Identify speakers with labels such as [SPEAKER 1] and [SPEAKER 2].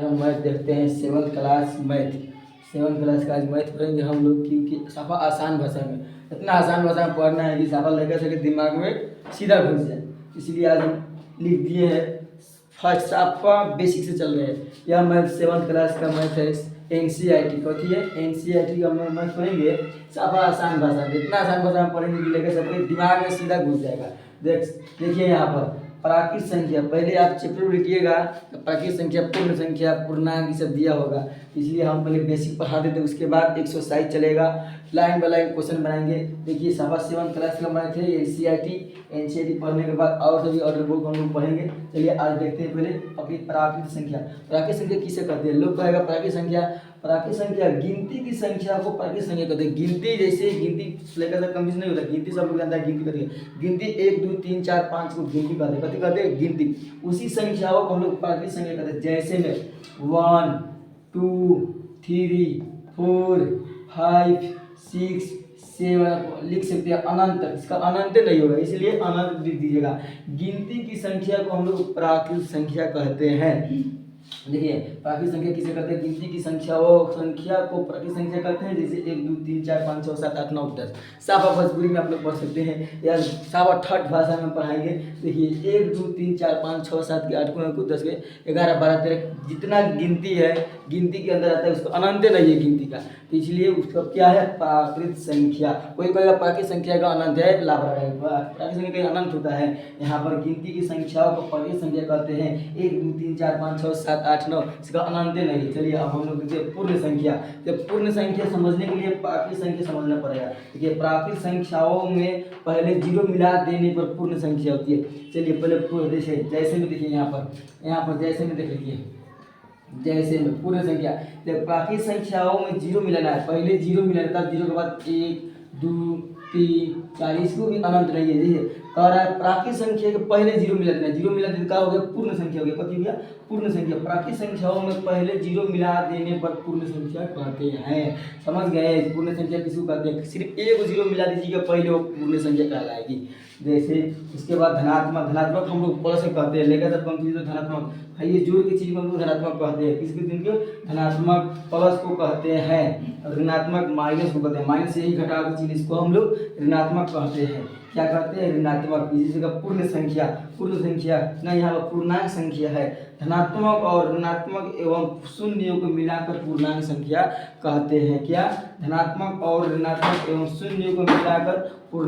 [SPEAKER 1] हम मैथ देखते हैं 7th class math. 7th class का आज मैथ पढ़ेंगे हम लोग, क्योंकि साफा आसान भाषा में, इतना आसान भाषा में पढ़ना है कि साफा लड़का सबके दिमाग में सीधा घुस जाए। इसलिए आज हम लिख दिए हैं फर्स्ट साफा बेसिक से चल रहे हैं। यह मैथ 7th क्लास का मैथ है, NCERT कथी है, NCERT का मैथ पढ़ेंगे साफा आसान भाषा में, इतना आसान भाषा में पढ़ेंगे कि लेकर सबके दिमाग में सीधा घुस जाएगा। देखिए यहाँ पर प्राकृत संख्या, पहले आप चैप्टर लिखिएगा तो प्राकृत संख्या, पूर्ण संख्या, पूर्णांक सब दिया होगा, इसलिए हम पहले बेसिक पढ़ा देते, उसके बाद एक्सरसाइज चलेगा, लाइन बाय लाइन क्वेश्चन बनाएंगे। देखिए साफा 7th क्लास का मैथ है, NCERT पढ़ने के बाद और सभी ऑर्डर बुक हम लोग पढ़ेंगे। चलिए आज देखते हैं पहले अपनी प्राकृत संख्या। प्राकृत संख्या किसे कहते हैं? लोग कहेगा प्राकृत संख्या गिनती की संख्या को प्राकृत संख्या कहते हैं। गिनती जैसे गिनती लेकर सब कंफ्यूज नहीं होता, गिनती सब लोग जानता है गिनती कहते हैं। गिनती 1 2 3 4 5 को गिनती कहते हैं गिनती। उसी संख्याओं को हम लोग प्राकृत संख्या कहते हैं। जैसे में 1 2 3 4 5 6 7 लिख सकते हैं अनंत, इसका अनंत नहीं होगा इसलिए अनंत लिख दीजिएगा। गिनती की संख्या को हम लोग प्राकृत संख्या कहते हैं। देखिए प्राकृत संख्या किसे कहते हैं? गिनती की संख्या को प्राकृत संख्या कहते हैं। जैसे 1 2 3 4 5 6 7 8 9 10 साफा भोजपुरी में आप लोग पढ़ सकते हैं या साफा ठठ भाषा में पढ़ाएंगे। देखिए 1 2 3 4 5 6 7 के 8 को 10 के 11 12 13 जितना गिनती है, गिनती के अंदर आता है, उसको अनंत नहीं है गिनती का, तो इसलिए उसका क्या है? प्राकृत संख्या। कोई कहेगा प्राकृत संख्या का अनंत है, लाभ है, प्राकृत संख्या का अनंत होता है। यहाँ पर गिनती की संख्याओं को प्राकृत संख्या कहते हैं। 1 2 3 4 5 6 7 8 9 इसका अनंत नहीं। चलिए अब हम लोग देखते हैं पूर्ण संख्या। जब पूर्ण संख्या समझने के लिए प्राकृत संख्या समझना पड़ेगा। देखिए प्राकृत संख्याओं में पहले 0 मिला देने पर पूर्ण संख्या होती है। चलिए पहले जैसे में देखिए यहाँ पर जैसे में देख लीजिए, जैसे में पूर्ण संख्या, जब प्राकृत संख्याओं में 0 मिलाना है, पहले 0 मिलाना तब 0 के बाद 1 2 3 4, इसको भी अनंत नहीं है। देखिए कह रहा है प्राकृत संख्या के पहले 0 मिला देना, 0 मिला देने का हो गया पूर्ण संख्या हो गया। कथी हो गया? पूर्ण संख्या। प्राकृत संख्याओं में पहले 0 मिला देने पर पूर्ण संख्या कहते हैं। समझ गए? पूर्ण संख्या किसको कहते हैं? सिर्फ एक 0 मिला दीजिएगा पहले, वो पूर्ण संख्या कहलाएगी। जैसे उसके बाद धनात्मक हम लोग प्लस से कहते हैं, लेकर जब कंफ्यूज हो धनात्मक है, ये जोड़ की चीज को हम लोग धनात्मक कहते हैं। किसके दिन के? धनात्मक प्लस को कहते हैं, ऋणात्मक माइनस को कहते हैं। माइनस से ही घटा की चीज, इसको हम लोग ऋणात्मक कहते हैं। क्या कहते हैं? ऋणात्मक। इसी का पूर्ण संख्या ना, यहाँ पर पूर्णांक संख्या है। धनात्मक और ऋणात्मक एवं शून्य को मिलाकर पूर्णांक संख्या कहते हैं। क्या? धनात्मक और ऋणात्मक एवं शून्य को मिलाकर